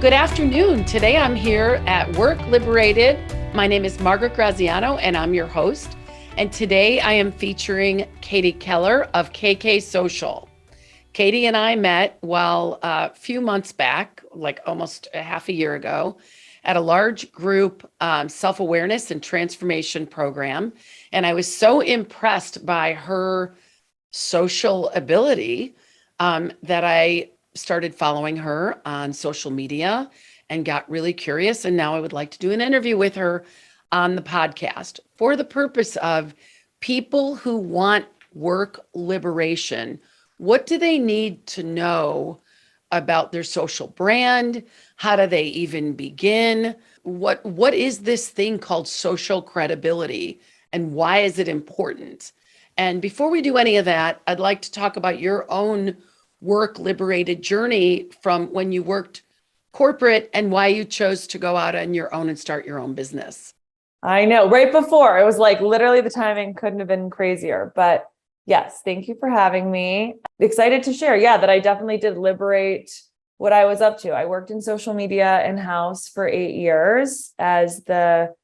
good afternoon. Today I'm here at WorkLiberated. My name is Margaret Graziano and I'm your host. And today I am featuring Katie Keller of KK Social. Katie and I met a few months back, like almost a half a year ago, at a large group self-awareness and transformation program. And I was so impressed by her social ability that I started following her on social media and got really curious. And now I would like to do an interview with her on the podcast for the purpose of people who want work liberation. What do they need to know about their social brand? How do they even begin? What is this thing called social credibility and why is it important? And before we do any of that, I'd like to talk about your own work liberated journey from when you worked corporate and why you chose to go out on your own and start your own business. I know, right before, it was like literally the timing couldn't have been crazier. But yes, thank you for having me. Excited to share, that I definitely did liberate what I was up to. I worked in social media in-house for 8 years as the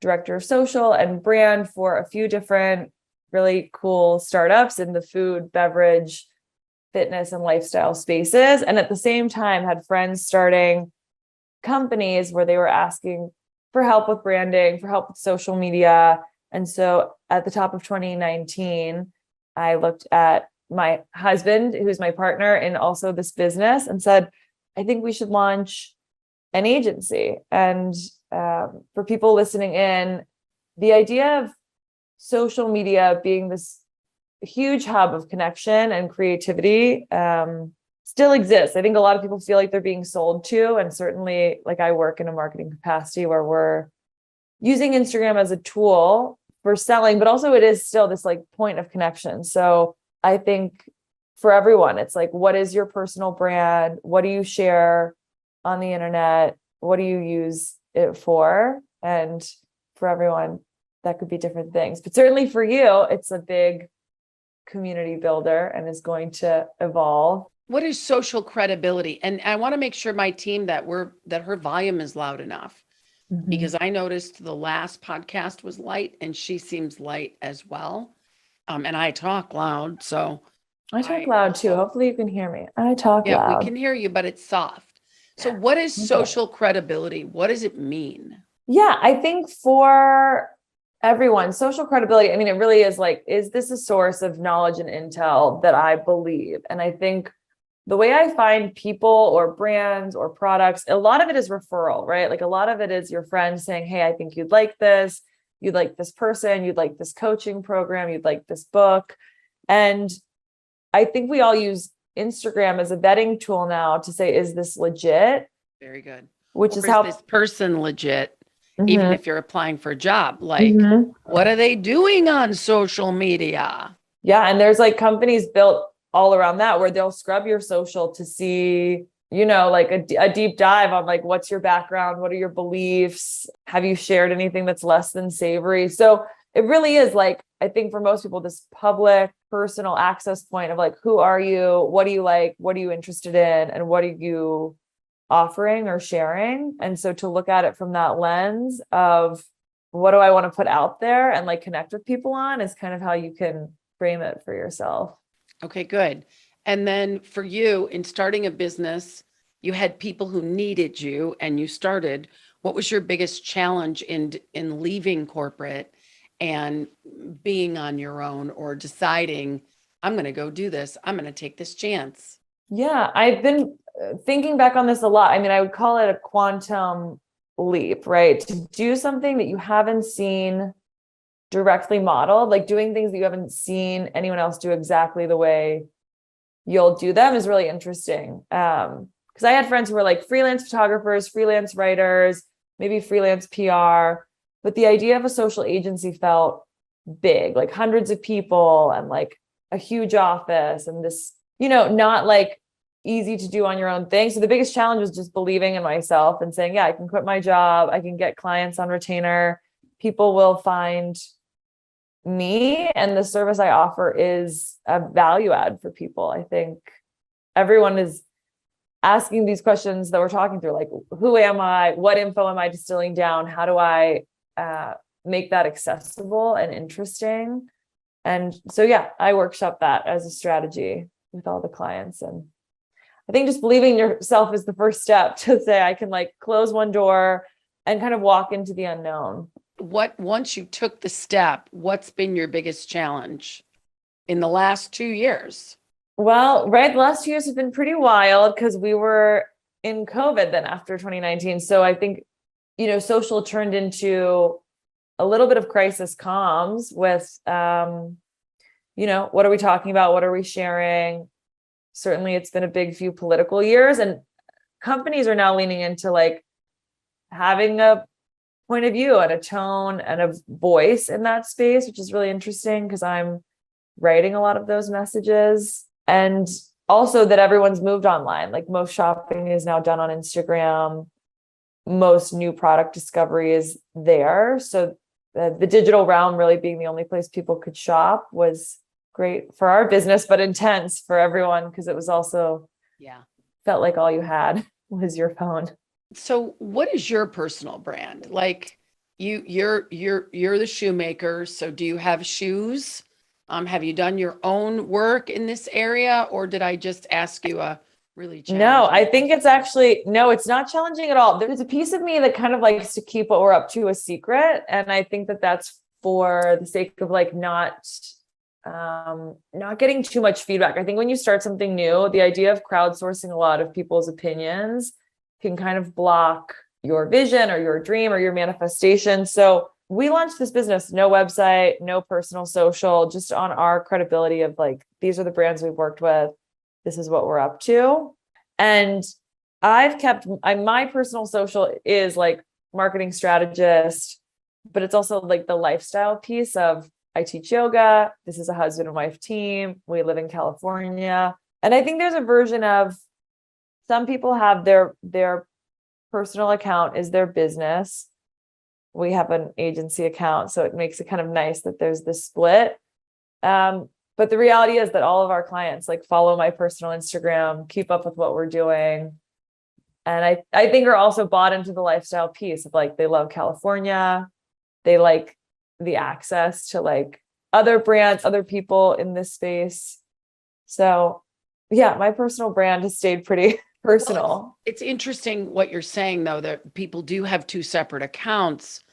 director of social and brand for a few different really cool startups in the food, beverage, fitness, and lifestyle spaces. And at the same time, had friends starting companies where they were asking for help with branding, for help with social media. And so at the top of 2019, I looked at my husband, who's my partner in also this business, and said, I think we should launch an agency. And for people listening in, the idea of social media being this huge hub of connection and creativity still exists. I think a lot of people feel like they're being sold to, and certainly like I work in a marketing capacity where we're using Instagram as a tool for selling, but also it is still this like point of connection. So I think for everyone, it's like, what is your personal brand? What do you share on the internet? What do you use it for? And for everyone, that could be different things. But certainly for you, it's a big community builder and is going to evolve. What is social credibility? And I want to make sure my team that her volume is loud enough, because I noticed the last podcast was light and she seems light as well. And I talk loud, so I talk loud too. Hopefully you can hear me. I talk loud. Yeah, we can hear you, but it's soft. So what is social credibility? What does it mean? Yeah, I think for everyone, social credibility, I mean, it really is like, is this a source of knowledge and intel that I believe? And I think the way I find people or brands or products, a lot of it is referral, right? Like a lot of it is your friends saying, hey, I think you'd like this person, you'd like this coaching program, you'd like this book. And I think we all use Instagram as a vetting tool now to say, is this legit? Very good. Which is how this person legit? Even if you're applying for a job, like what are they doing on social media? Yeah. And there's like companies built all around that where they'll scrub your social to see, like a deep dive on like, what's your background? What are your beliefs? Have you shared anything that's less than savory? So it really is like, I think for most people, this public personal access point of like, who are you? What do you like? What are you interested in? And what are you offering or sharing? And so to look at it from that lens of what do I want to put out there and like connect with people on is kind of how you can frame it for yourself. Okay, good. And then for you in starting a business, you had people who needed you and you started. What was your biggest challenge in leaving corporate and being on your own or deciding, I'm going to go do this. I'm going to take this chance? Yeah, I've been thinking back on this a lot. I mean, I would call it a quantum leap, right? To do something that you haven't seen directly modeled, like doing things that you haven't seen anyone else do exactly the way you'll do them is really interesting. Because I had friends who were like freelance photographers, freelance writers, maybe freelance PR, but the idea of a social agency felt big, like hundreds of people and like a huge office and this, not like easy to do on your own thing. So the biggest challenge was just believing in myself and saying, yeah, I can quit my job. I can get clients on retainer. People will find me and the service I offer is a value add for people. I think everyone is asking these questions that we're talking through, like, who am I? What info am I distilling down? How do I make that accessible and interesting? And so, yeah, I workshop that as a strategy with all the clients. And I think just believing in yourself is the first step to say, I can like close one door and kind of walk into the unknown. Once you took the step, what's been your biggest challenge in the last 2 years? Well, right. The last 2 years have been pretty wild because we were in COVID then after 2019. So I think, social turned into a little bit of crisis comms with, what are we talking about? What are we sharing? Certainly it's been a big few political years, and companies are now leaning into like having a point of view and a tone and a voice in that space, which is really interesting because I'm writing a lot of those messages. And also that everyone's moved online. Like most shopping is now done on Instagram. Most new product discovery is there. So the digital realm really being the only place people could shop was great for our business, but intense for everyone because it was also felt like all you had was your phone. So what is your personal brand? Like you're the shoemaker. So do you have shoes? Have you done your own work in this area, or did I just ask you a really challenging? No, I think it's actually, no, it's not challenging at all. There's a piece of me that kind of likes to keep what we're up to a secret. And I think that that's for the sake of like not getting too much feedback. I think when you start something new, the idea of crowdsourcing a lot of people's opinions can kind of block your vision or your dream or your manifestation. So we launched this business, no website, no personal social, just on our credibility of like, these are the brands we've worked with. This is what we're up to. And I've kept my personal social is like marketing strategist, but it's also like the lifestyle piece of I teach yoga. This is a husband and wife team. We live in California. And I think there's a version of some people have their personal account is their business. We have an agency account, so it makes it kind of nice that there's this split. But the reality is that all of our clients like follow my personal Instagram, keep up with what we're doing. And I think are also bought into the lifestyle piece of like, they love California. They like the access to like other brands, other people in this space. So yeah, my personal brand has stayed pretty personal. Well, it's interesting what you're saying though, that people do have two separate accounts,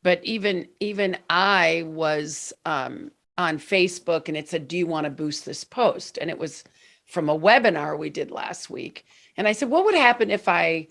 but even I was on Facebook and it said, do you want to boost this post? And it was from a webinar we did last week. And I said, what would happen if I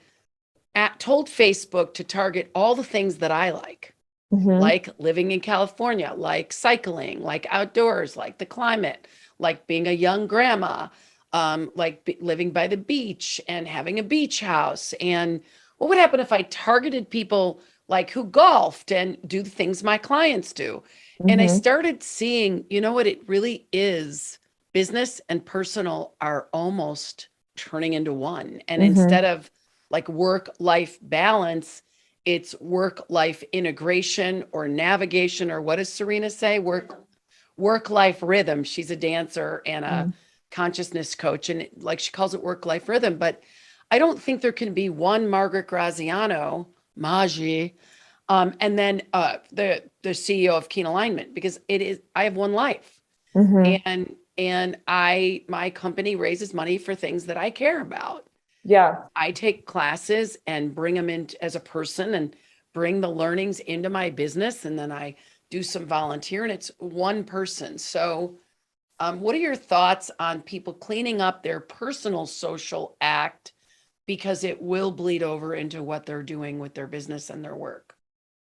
told Facebook to target all the things that I like? Like living in California, like cycling, like outdoors, like the climate, like being a young grandma, like living by the beach and having a beach house. And what would happen if I targeted people like who golfed and do the things my clients do? And I started seeing, what it really is, business and personal are almost turning into one. And instead of like work-life balance, it's work-life integration or navigation, or what does Serena say? Work-life rhythm. She's a dancer and a consciousness coach, and like she calls it work-life rhythm. But I don't think there can be one Margaret Graziano, Maggi, and then the CEO of Keen Alignment, because I have one life, and my company raises money for things that I care about. Yeah. I take classes and bring them in as a person and bring the learnings into my business. And then I do some volunteer, and it's one person. So what are your thoughts on people cleaning up their personal social act, because it will bleed over into what they're doing with their business and their work?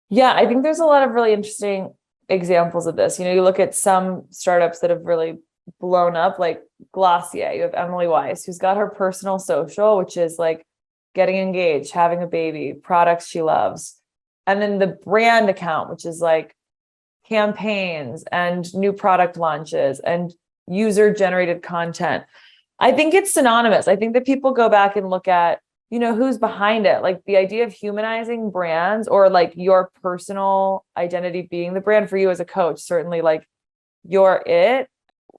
Yeah, I think there's a lot of really interesting examples of this. You look at some startups that have really blown up, like Glossier. You have Emily Weiss, who's got her personal social, which is like getting engaged, having a baby, products she loves. And then the brand account, which is like campaigns and new product launches and user generated content. I think it's synonymous. I think that people go back and look at, who's behind it. Like the idea of humanizing brands, or like your personal identity being the brand for you as a coach, certainly like you're it.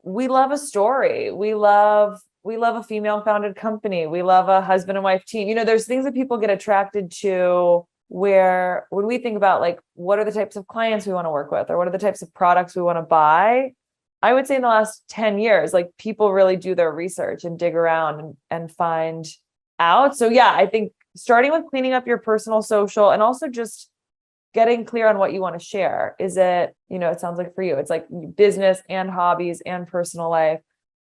We love a story. We love we love a female founded company. We love a husband and wife team. There's things that people get attracted to where when we think about like, what are the types of clients we want to work with, or what are the types of products we want to buy? I would say in the last 10 years, like people really do their research and dig around and find out. So yeah, I think starting with cleaning up your personal social and also just getting clear on what you want to share. Is it, it sounds like for you, it's like business and hobbies and personal life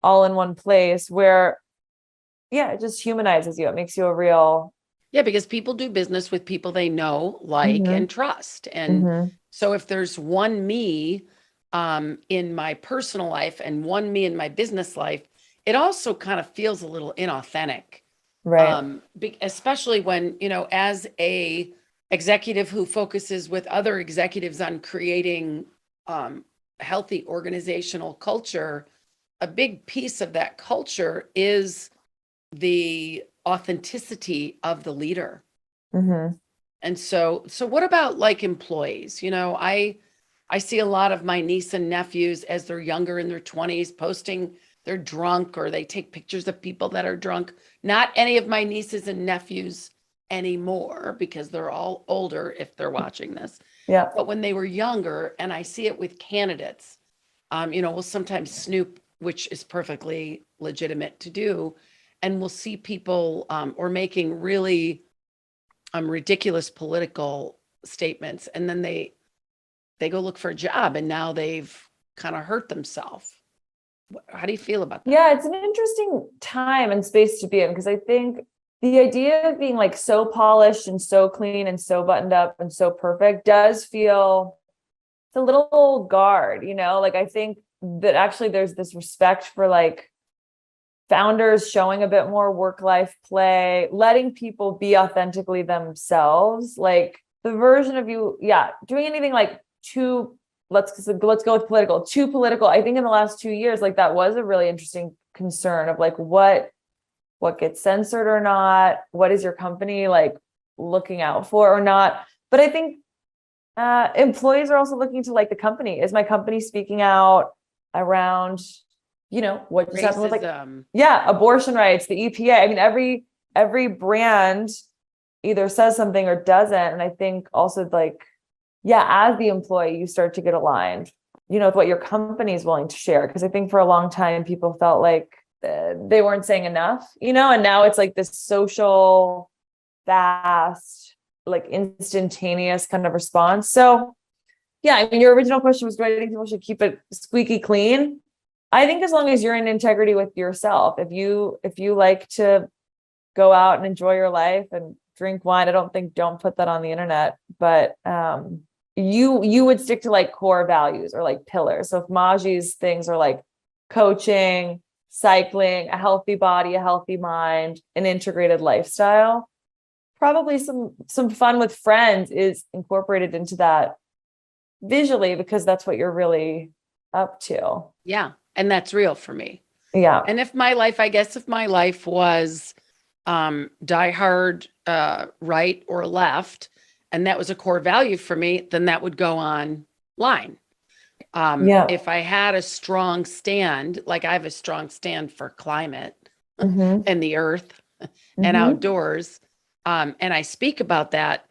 all in one place where, yeah, it just humanizes you. It makes you a real. Yeah, because people do business with people they know, like, and trust. And so if there's one me in my personal life and one me in my business life, it also kind of feels a little inauthentic. Right. Especially when, as a executive who focuses with other executives on creating healthy organizational culture, a big piece of that culture is the authenticity of the leader. And so what about like employees? I see a lot of my niece and nephews as they're younger in their 20s posting they're drunk, or they take pictures of people that are drunk. Not any of my nieces and nephews anymore, because they're all older if they're watching this. Yeah. But when they were younger, and I see it with candidates, we'll sometimes snoop, which is perfectly legitimate to do. And we'll see people or making really ridiculous political statements. And then they go look for a job, and now they've kind of hurt themselves. How do you feel about that? Yeah, it's an interesting time and space to be in, because I think the idea of being like so polished and so clean and so buttoned up and so perfect does feel, it's a little old guard, like I think that actually there's this respect for like founders showing a bit more work-life play, letting people be authentically themselves, like the version of you, doing anything like let's go with political, too political. I think in the last 2 years, like that was a really interesting concern of like what gets censored or not, what is your company like looking out for or not. But I think employees are also looking to like the company. Is my company speaking out around, what just happened with like, abortion rights, the EPA. I mean, every brand either says something or doesn't. And I think also like, as the employee, you start to get aligned, with what your company is willing to share. Because I think for a long time, people felt like they weren't saying enough, and now it's like this social, fast, like instantaneous kind of response. So, I mean, your original question was, do I think people should keep it squeaky clean? I think as long as you're in integrity with yourself, if you like to go out and enjoy your life and drink wine, don't put that on the internet, but you would stick to like core values or like pillars. So if Maji's things are like coaching, cycling, a healthy body, a healthy mind, an integrated lifestyle, probably some fun with friends is incorporated into that visually, because that's what you're really up to. Yeah. And that's real for me. Yeah. And if my life was diehard right or left, and that was a core value for me, then that would go online. If I had a strong stand, like I have a strong stand for climate and the earth and outdoors, and I speak about that,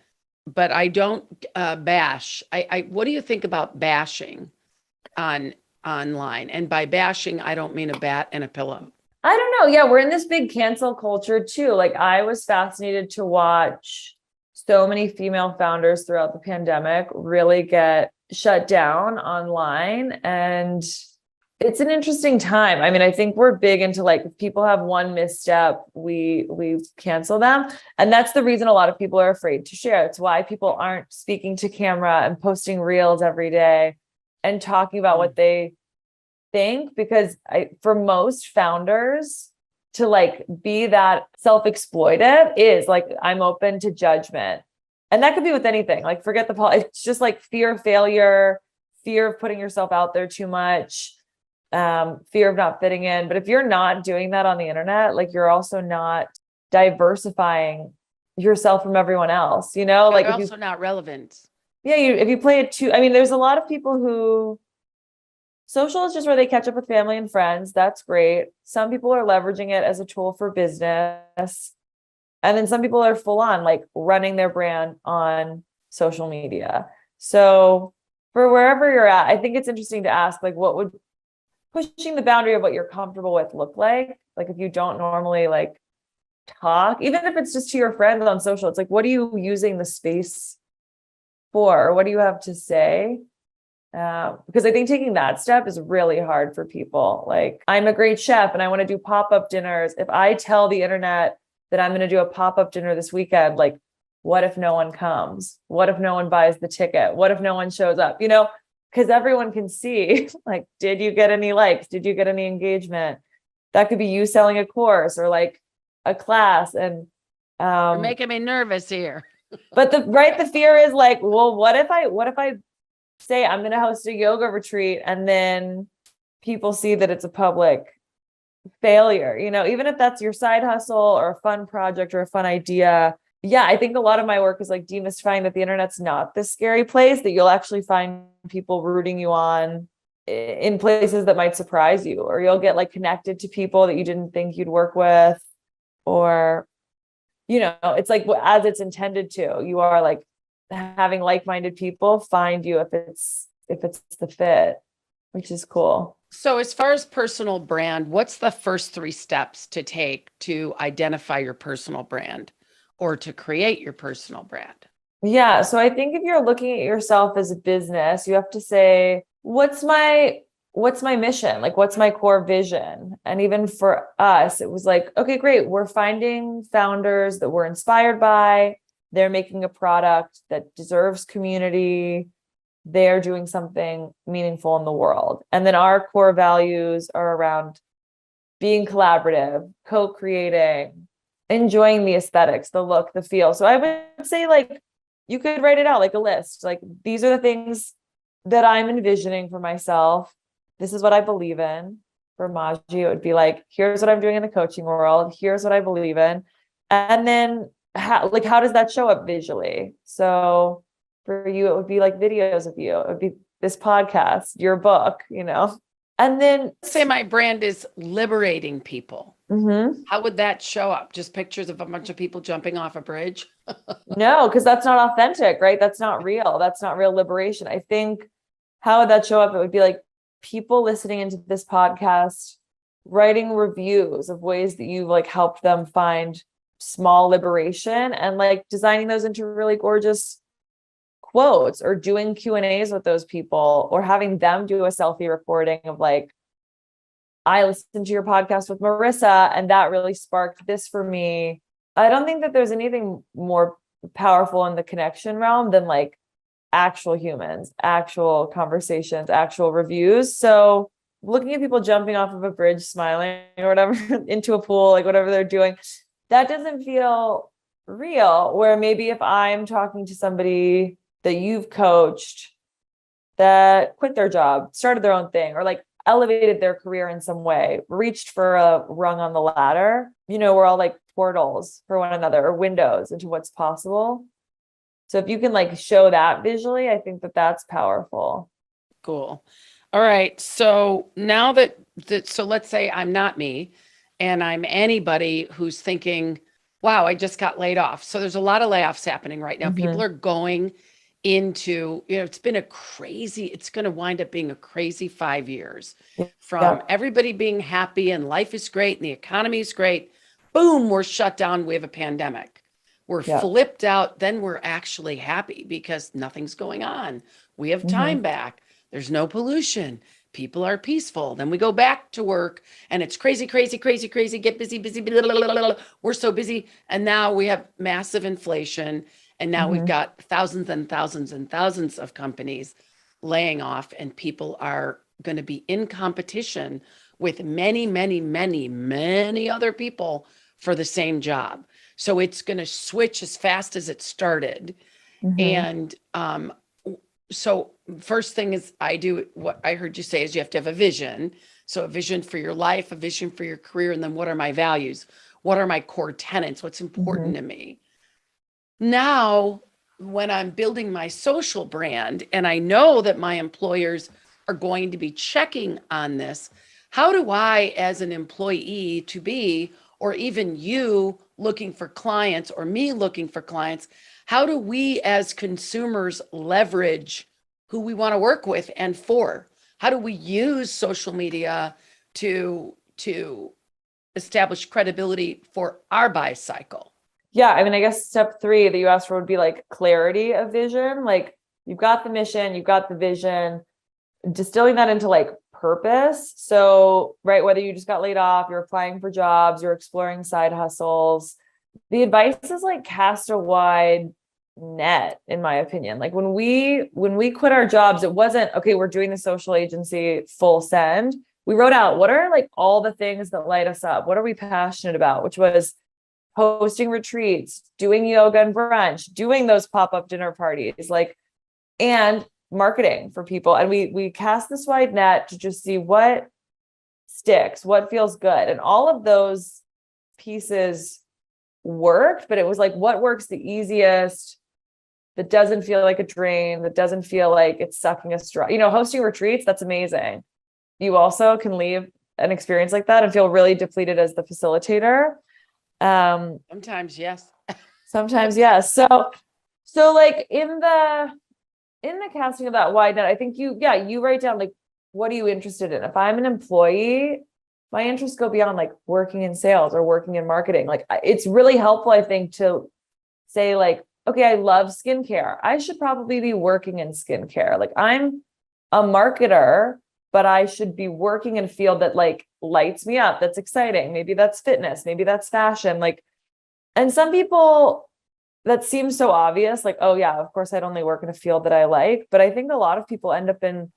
but I don't bash. What do you think about bashing online? And by bashing, I don't mean a bat and a pillow. I don't know. Yeah, we're in this big cancel culture too. Like I was fascinated to watch so many female founders throughout the pandemic really get shut down online. And it's an interesting time. I mean, I think we're big into like, if people have one misstep, we cancel them. And that's the reason a lot of people are afraid to share. It's why people aren't speaking to camera and posting reels every day and talking about what they think, because for most founders to like be that self-exploitive is like, I'm open to judgment. And that could be with anything, like forget it's just like fear of failure, fear of putting yourself out there too much, fear of not fitting in. But if you're not doing that on the internet, like you're also not diversifying yourself from everyone else, like you're also not relevant. Yeah. If you play it too, I mean, there's a lot of people who social is just where they catch up with family and friends. That's great. Some people are leveraging it as a tool for business. And then some people are full on like running their brand on social media. So for wherever you're at, I think it's interesting to ask, like, what would pushing the boundary of what you're comfortable with look like? Like, if you don't normally like talk, even if it's just to your friends on social, it's like, what are you using the space for? What do you have to say? Because I think taking that step is really hard for people. Like, I'm a great chef and I want to do pop-up dinners. If I tell the internet that I'm going to do a pop-up dinner this weekend, like, what if no one comes? What if no one buys the ticket? What if no one shows up? You know, because everyone can see, like, did you get any likes? Did you get any engagement? That could be you selling a course or like a class. And You're making me nervous here. but the fear is like, well, what if I say I'm going to host a yoga retreat and then people see that it's a public failure, you know, even if that's your side hustle or a fun project or a fun idea. Yeah, I think a lot of my work is like demystifying that the internet's not this scary place, that you'll actually find people rooting you on in places that might surprise you, or you'll get like connected to people that you didn't think you'd work with, or, you know, it's like as it's intended to, you are like having like-minded people find you if it's the fit, which is cool. So as far as personal brand, what's the first 3 steps to take to identify your personal brand or to create your personal brand? Yeah. So I think if you're looking at yourself as a business, you have to say, what's my mission? Like, what's my core vision? And even for us, it was like, okay, great. We're finding founders that we're inspired by. They're making a product that deserves community. They're doing something meaningful in the world. And then our core values are around being collaborative, co-creating, enjoying the aesthetics, the look, the feel. So I would say, like, you could write it out like a list. Like, these are the things that I'm envisioning for myself. This is what I believe in. For Maji, it would be like, here's what I'm doing in the coaching world. Here's what I believe in. And then how does that show up visually? So for you, it would be like videos of you. It would be this podcast, your book, you know. And then say my brand is liberating people. Mm-hmm. How would that show up? Just pictures of a bunch of people jumping off a bridge? No, because that's not authentic, right? That's not real. That's not real liberation. I think how would that show up? It would be like people listening into this podcast, writing reviews of ways that you've like helped them find small liberation, and like designing those into really gorgeous quotes, or doing Q&As with those people, or having them do a selfie recording of like, I listened to your podcast with Marissa and that really sparked this for me. I don't think that there's anything more powerful in the connection realm than like actual humans, actual conversations, actual reviews. So looking at people jumping off of a bridge, smiling or whatever, into a pool, like whatever they're doing, that doesn't feel real. Where maybe if I'm talking to somebody that you've coached that quit their job, started their own thing, or like elevated their career in some way, reached for a rung on the ladder, you know, we're all like portals for one another, or windows into what's possible. So if you can like show that visually, I think that that's powerful. Cool. All right. So now so let's say I'm not me and I'm anybody who's thinking, wow, I just got laid off. So there's a lot of layoffs happening right now. Mm-hmm. People are going into, you know, it's going to wind up being a crazy 5 years from everybody being happy and life is great and the economy is great. Boom, we're shut down. We have a pandemic. We're flipped out. Then we're actually happy because nothing's going on. We have time back. There's no pollution. People are peaceful. Then we go back to work and it's crazy, crazy, crazy, crazy. Get busy, busy. Blah, blah, blah, blah. We're so busy. And now we have massive inflation. And now we've got thousands and thousands and thousands of companies laying off, and people are going to be in competition with many, many, many, many other people for the same job. So it's going to switch as fast as it started. And so first thing is what I heard you say is you have to have a vision. So a vision for your life, a vision for your career, and then what are my values? What are my core tenets? What's important to me? Now, when I'm building my social brand and I know that my employers are going to be checking on this, how do I, as an employee to be, or even you looking for clients or me looking for clients, how do we as consumers leverage who we want to work with and for? How do we use social media to establish credibility for our buy cycle? Yeah. I mean, I guess step 3 that you asked for would be like clarity of vision. Like you've got the mission, you've got the vision, distilling that into like purpose. So, right, whether you just got laid off, you're applying for jobs, you're exploring side hustles, the advice is like cast a wide net, in my opinion. Like when we quit our jobs, it wasn't, okay, we're doing the social agency full send. We wrote out what are like all the things that light us up. What are we passionate about? Which was hosting retreats, doing yoga and brunch, doing those pop-up dinner parties, like, and marketing for people. And we cast this wide net to just see what sticks, what feels good. And all of those pieces worked, but it was like, what works the easiest, that doesn't feel like a drain, that doesn't feel like it's sucking us dry. Hosting retreats, that's amazing. You also can leave an experience like that and feel really depleted as the facilitator. Sometimes, yes. Sometimes, yes. So like in the casting of that wide net, I think you write down, like, what are you interested in? If I'm an employee, my interests go beyond like working in sales or working in marketing. Like it's really helpful, I think, to say like, okay, I love skincare. I should probably be working in skincare. Like I'm a marketer, but I should be working in a field that like lights me up. That's exciting. Maybe that's fitness. Maybe that's fashion. Like, and some people, that seems so obvious. Like, oh yeah, of course I'd only work in a field that I like. But I think a lot of people end up in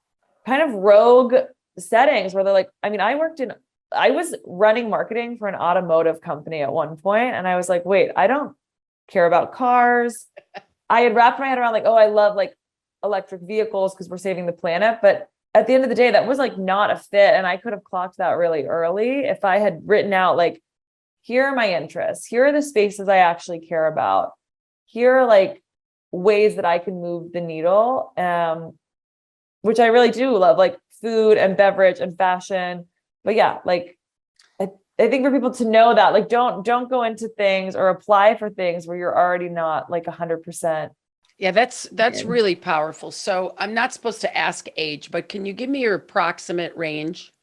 kind of rogue settings where they're like, I mean, I was running marketing for an automotive company at one point, and I was like, wait, I don't care about cars. I had wrapped my head around like, oh, I love like electric vehicles because we're saving the planet. But at the end of the day, that was like not a fit. And I could have clocked that really early if I had written out like, here are my interests. Here are the spaces I actually care about. Here are like ways that I can move the needle, which I really do love, like food and beverage and fashion. But yeah, like I think for people to know that, like, don't go into things or apply for things where you're already not like 100%. Yeah, that's really powerful. So I'm not supposed to ask age, but can you give me your approximate range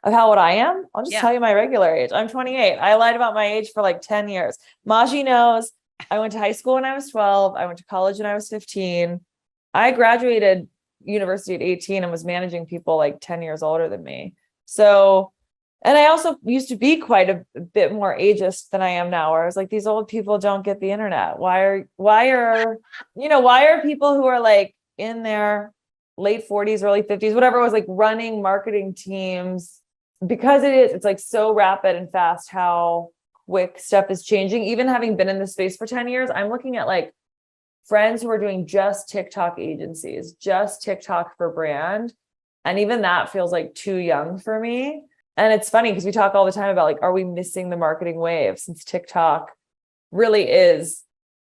Of how old I am? I'll just Yeah. tell you my regular age. I'm 28. I lied about my age for like 10 years. Maji knows. I went to high school when I was 12. I went to college when I was 15. I graduated university at 18 and was managing people like 10 years older than me. So, and I also used to be quite a bit more ageist than I am now, where I was like, these old people don't get the internet. Why are people who are like in their late 40s, early 50s, whatever it was, like running marketing teams, because it's like so rapid and fast how quick stuff is changing. Even having been in this space for 10 years, I'm looking at like friends who are doing just TikTok agencies, just TikTok for brand. And even that feels like too young for me. And it's funny because we talk all the time about like, are we missing the marketing wave, since TikTok really is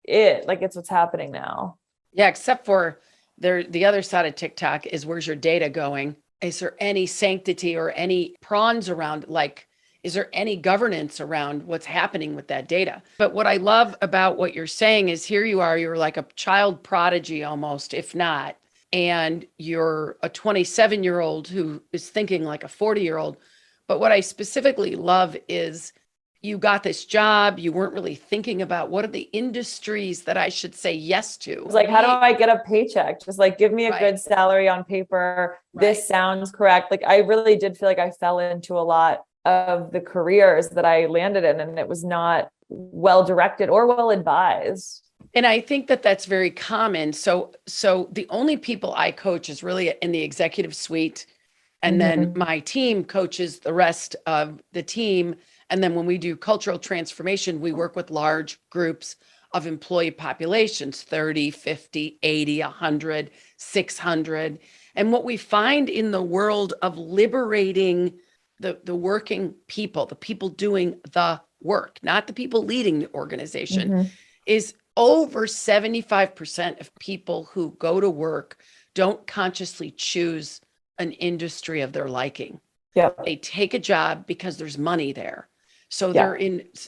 it, like it's what's happening now. Yeah, except for the other side of TikTok is, where's your data going? Is there any sanctity or any prawns around, like, is there any governance around what's happening with that data? But what I love about what you're saying is, here you are, you're like a child prodigy almost, if not, and you're a 27-year-old who is thinking like a 40-year-old. But what I specifically love is you got this job. You weren't really thinking about what are the industries that I should say yes to. It's like, how do I get a paycheck? Just like, give me a good salary on paper. This sounds correct. Like, I really did feel like I fell into a lot of the careers that I landed in, and it was not well directed or well advised. And I think that that's very common. So the only people I coach is really in the executive suite. And then my team coaches the rest of the team. And then when we do cultural transformation, we work with large groups of employee populations, 30, 50, 80, 100, 600. And what we find in the world of liberating the working people, the people doing the work, not the people leading the organization, is over 75% of people who go to work don't consciously choose an industry of their liking. Yeah. They take a job because there's money there. So Yeah.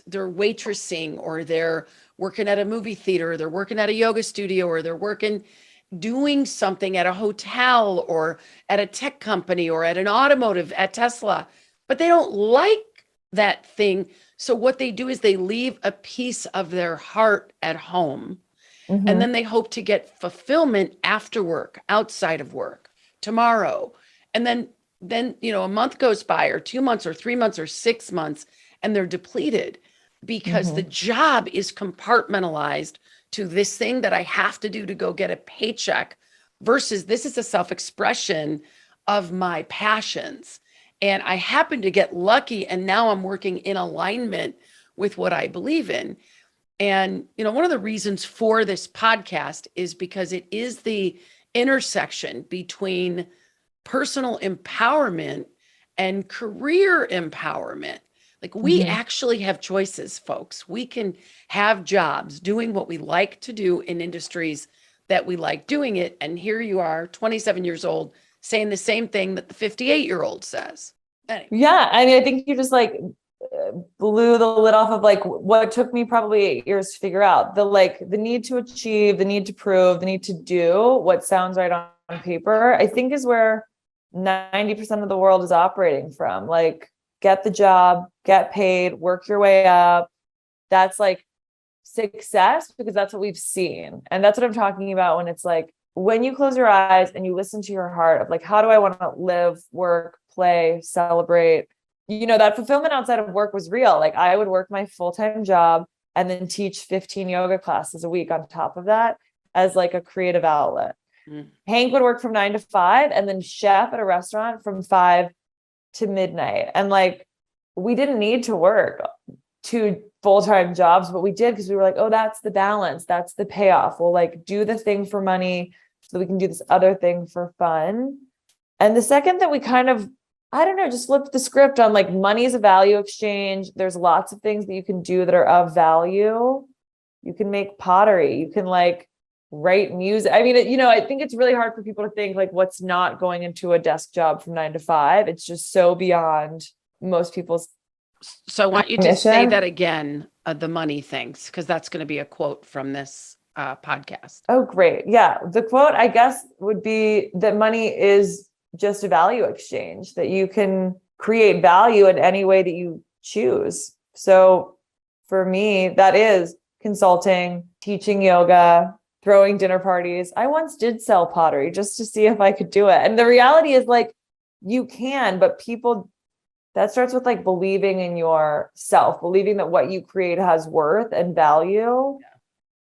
they're waitressing, or they're working at a movie theater, or they're working at a yoga studio, or they're working doing something at a hotel or at a tech company or at an automotive at Tesla, but they don't like that thing. So what they do is they leave a piece of their heart at home, and then they hope to get fulfillment after work, outside of work, tomorrow. And then a month goes by, or 2 months or 3 months or 6 months, and they're depleted because the job is compartmentalized to this thing that I have to do to go get a paycheck, versus this is a self-expression of my passions. And I happen to get lucky, and now I'm working in alignment with what I believe in. And, one of the reasons for this podcast is because it is the intersection between personal empowerment and career empowerment. Like, we actually have choices, folks. We can have jobs doing what we like to do in industries that we like doing it. And here you are, 27 years old, saying the same thing that the 58-year-old says. Anyway. Yeah. I mean, I think you just blew the lid off of what took me probably 8 years to figure out. The need to achieve, the need to prove, the need to do what sounds right on paper, I think is where 90% of the world is operating from. Get the job, get paid, work your way up. That's success, because that's what we've seen. And that's what I'm talking about when it's when you close your eyes and you listen to your heart of how do I want to live, work, play, celebrate? That fulfillment outside of work was real. I would work my full-time job and then teach 15 yoga classes a week on top of that as a creative outlet. Hank would work from 9 to 5 and then chef at a restaurant from 5 to midnight. And we didn't need to work 2 full-time jobs, but we did because we were oh, that's the balance. That's the payoff. We'll do the thing for money so that we can do this other thing for fun. And the second that we kind of, I don't know, just flipped the script on money is a value exchange. There's lots of things that you can do that are of value. You can make pottery. You can write music. I mean, I think it's really hard for people to think what's not going into a desk job from 9 to 5. It's just so beyond most people's. So I want you to say that again, the money things, because that's going to be a quote from this podcast. Oh, great. Yeah. The quote, I guess, would be that money is just a value exchange, that you can create value in any way that you choose. So for me, that is consulting, teaching yoga, throwing dinner parties. I once did sell pottery just to see if I could do it. And the reality is you can, but people, that starts with believing in yourself, believing that what you create has worth and value. Yeah.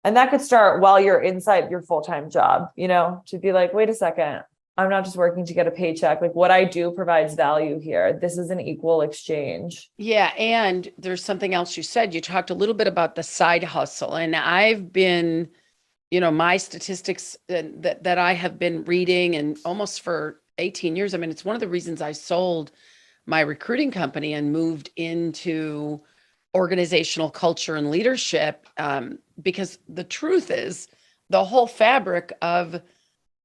And that could start while you're inside your full-time job, to be wait a second, I'm not just working to get a paycheck. What I do provides value here. This is an equal exchange. Yeah. And there's something else you said. You talked a little bit about the side hustle. And I've been, my statistics that I have been reading, and almost for 18 years, I mean, it's one of the reasons I sold my recruiting company and moved into organizational culture and leadership, because the truth is the whole fabric of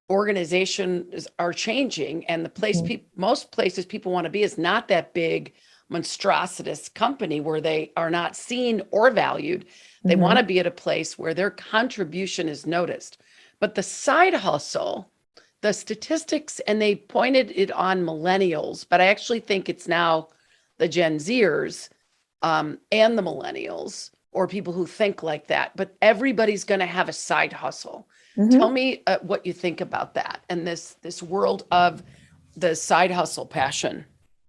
organizations are changing, and the place most places people want to be is not that big monstrous company where they are not seen or valued. They want to be at a place where their contribution is noticed. But the side hustle, the statistics, and they pointed it on millennials, but I actually think it's now the Gen Zers and the millennials, or people who think like that. But everybody's going to have a side hustle. Tell me what you think about that and this world of the side hustle passion.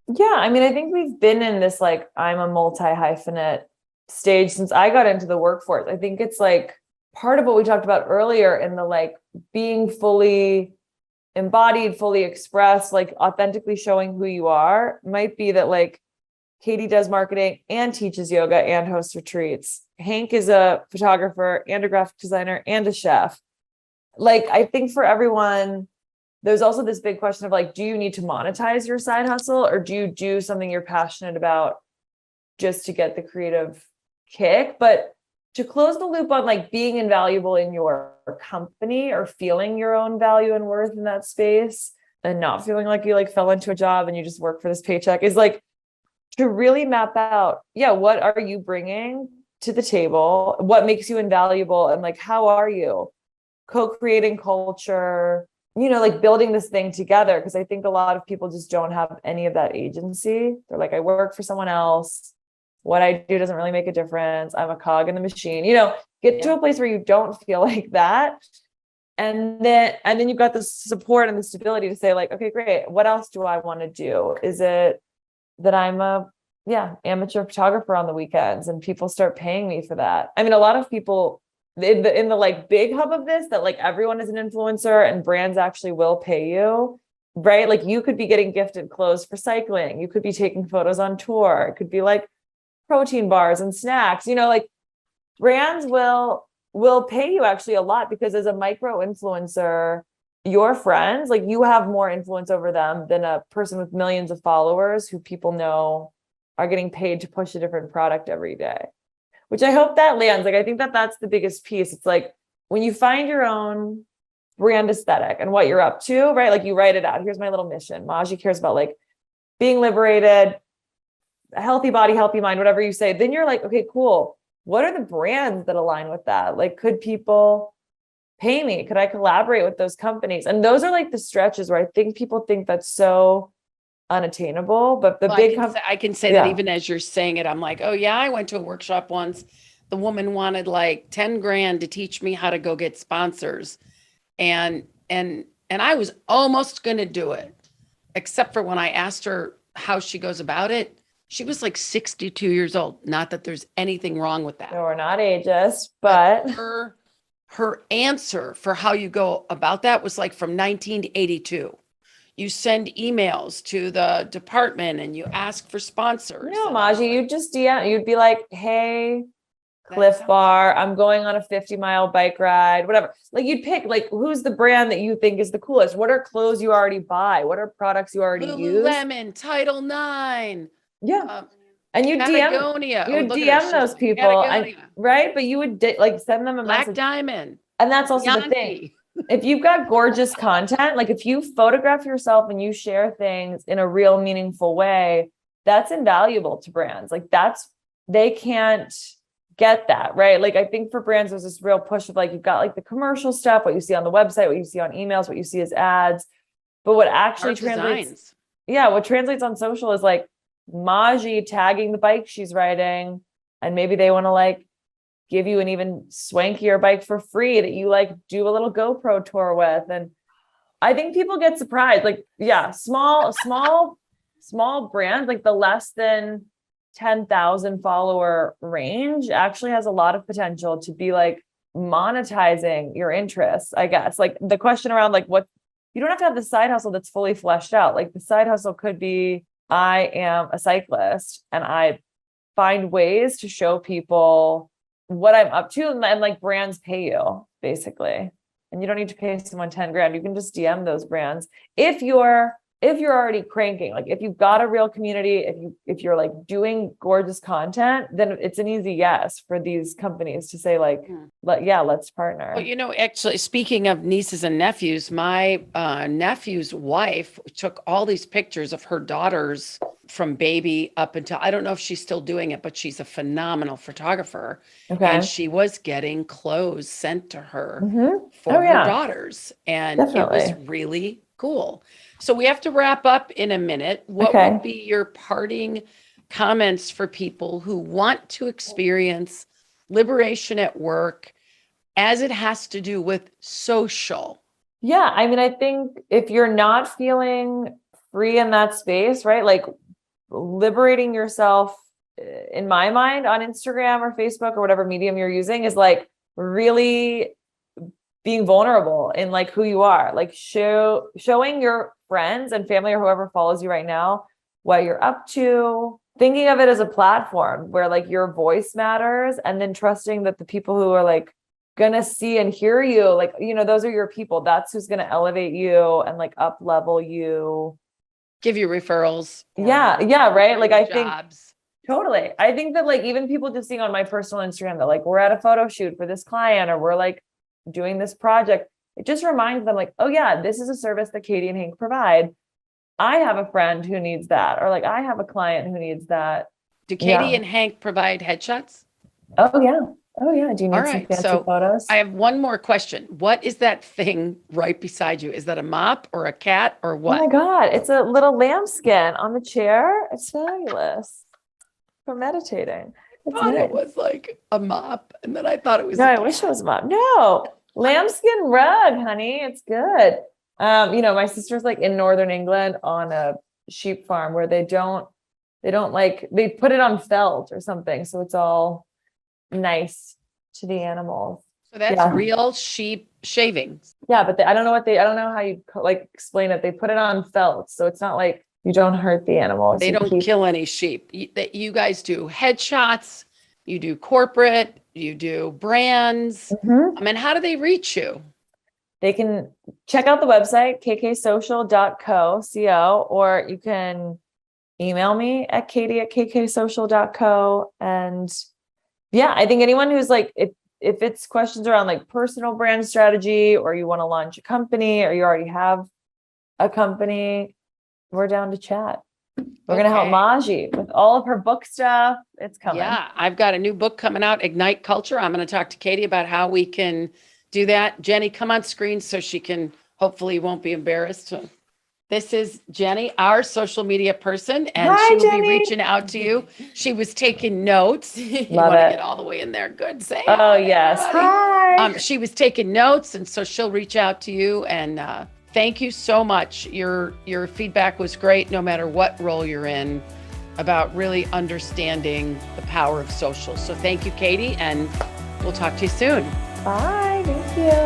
Yeah, I mean, I think we've been in this I'm a multi-hyphenate stage since I got into the workforce. I think it's part of what we talked about earlier in the being fully embodied, fully expressed, authentically showing who you are, might be that Katie does marketing and teaches yoga and hosts retreats. Hank is a photographer and a graphic designer and a chef. I think for everyone, there's also this big question of do you need to monetize your side hustle, or do you do something you're passionate about just to get the creative kick? But to close the loop on being invaluable in your company or feeling your own value and worth in that space, and not feeling like you like fell into a job and you just work for this paycheck is like to really map out, what are you bringing to the table? What makes you invaluable? And like, how are you co-creating culture, like building this thing together? Because I think a lot of people just don't have any of that agency. They're like, I work for someone else. What I do doesn't really make a difference. I'm a cog in the machine, get to a place where you don't feel like that. And then you've got the support and the stability to say like, okay, great. What else do I want to do? Is it that I'm a amateur photographer on the weekends and people start paying me for that? I mean, a lot of people in the like big hub of this, that like everyone is an influencer and brands actually will pay you, right? Like you could be getting gifted clothes for cycling. You could be taking photos on tour. It could be like protein bars and snacks, like brands will pay you actually a lot, because as a micro influencer, your friends, like you have more influence over them than a person with millions of followers who people know are getting paid to push a different product every day, which I hope that lands. Like, I think that that's the biggest piece. It's like when you find your own brand aesthetic and what you're up to, right? Like you write it out. Here's my little mission. Maji cares about like being liberated, a healthy body, healthy mind, whatever you say. Then you're like, okay, cool. What are the brands that align with that? Like, could people pay me? Could I collaborate with those companies? And those are like the stretches where I think people think that's so unattainable, but the big I can say that even as you're saying it, I'm like, oh yeah, I went to a workshop once. The woman wanted like 10 grand to teach me how to go get sponsors. And I was almost going to do it, except for when I asked her how she goes about it. She was like 62 years old. Not that there's anything wrong with that. No, we're not ageist, but her answer for how you go about that was like from 1982. You send emails to the department and you ask for sponsors. No, Maji, you'd just DM, you'd be like, hey, Cliff Bar, I'm going on a 50-mile bike ride, whatever. Like you'd pick like, who's the brand that you think is the coolest? What are clothes you already buy? What are products you already use? Lululemon, Title IX. Yeah. And you Patagonia. DM those people, and, right? But you would like send them a Black message. Diamond. And that's also the thing. If you've got gorgeous content, like if you photograph yourself and you share things in a real meaningful way, that's invaluable to brands. Like they can't get that, right? Like I think for brands, there's this real push of like, you've got like the commercial stuff, what you see on the website, what you see on emails, what you see as ads. But what actually translates, what translates on social is like Maji tagging the bike she's riding, and maybe they want to like give you an even swankier bike for free that you like do a little GoPro tour with. And I think people get surprised. Like, small brands, like the less than 10,000 follower range actually has a lot of potential to be like monetizing your interests, I guess. Like the question around like what, you don't have to have the side hustle that's fully fleshed out. Like the side hustle could be, I am a cyclist and I find ways to show people what I'm up to, and like brands pay you basically. And you don't need to pay someone 10 grand. You can just DM those brands. If you're already cranking, like if you've got a real community, if you're like doing gorgeous content, then it's an easy yes for these companies to say like, let's partner. Well, actually, speaking of nieces and nephews, my nephew's wife took all these pictures of her daughters from baby up until, I don't know if she's still doing it, but she's a phenomenal photographer. Okay. And she was getting clothes sent to her for her daughters. And it was really cool. So we have to wrap up in a minute. What would be your parting comments for people who want to experience liberation at work as it has to do with social? Yeah. I mean, I think if you're not feeling free in that space, right? Like liberating yourself, in my mind, on Instagram or Facebook or whatever medium you're using, is like really being vulnerable in like who you are, like showing your friends and family or whoever follows you right now what you're up to, thinking of it as a platform where like your voice matters, and then trusting that the people who are like gonna see and hear you, like, those are your people. That's who's gonna elevate you and like up level you, give you referrals. Right. Like I think totally. I think that like even people just seeing on my personal Instagram that like we're at a photo shoot for this client, or we're like doing this project, it just reminds them like, oh yeah, this is a service that Katie and Hank provide. I have a friend who needs that, or like I have a client who needs that. Do Katie and Hank provide headshots? Oh yeah. Oh yeah. Do you All need some right. fancy So photos? I have one more question. What is that thing right beside you? Is that a mop or a cat or Oh what? my God. It's a little lambskin on the chair. It's fabulous for meditating. It's I thought nice. it was like a mop, and then I thought it was No, a I cat. wish it was a mop. No, lambskin rug, honey. It's good. My sister's like in Northern England on a sheep farm where they put it on felt or something. So it's all nice to the animals. So that's real sheep shavings. Yeah, but I don't know how you like explain it. They put it on felt. So it's not like you don't hurt the animals. They don't kill any sheep. You guys do headshots, you do corporate, you do brands. Mhm. I mean, how do they reach you? They can check out the website, kksocial.co, or you can email me at katie@kksocial.co. And yeah, I think anyone who's like, if it's questions around like personal brand strategy, or you want to launch a company, or you already have a company, we're down to chat. We're going to help Maji with all of her book stuff. It's coming. Yeah, I've got a new book coming out, Ignite Culture. I'm going to talk to Katie about how we can do that. Jenny, come on screen so she can, hopefully won't be embarrassed. This is Jenny, our social media person, and Hi, she will Jenny. be reaching out to you. She was taking notes. You Love want to it. get all the way in there. Good. Say Oh, hi, yes. everybody. Hi. She was taking notes, and so she'll reach out to you. And thank you so much. Your feedback was great, no matter what role you're in, about really understanding the power of social. So thank you, Katie, and we'll talk to you soon. Bye. Thank you.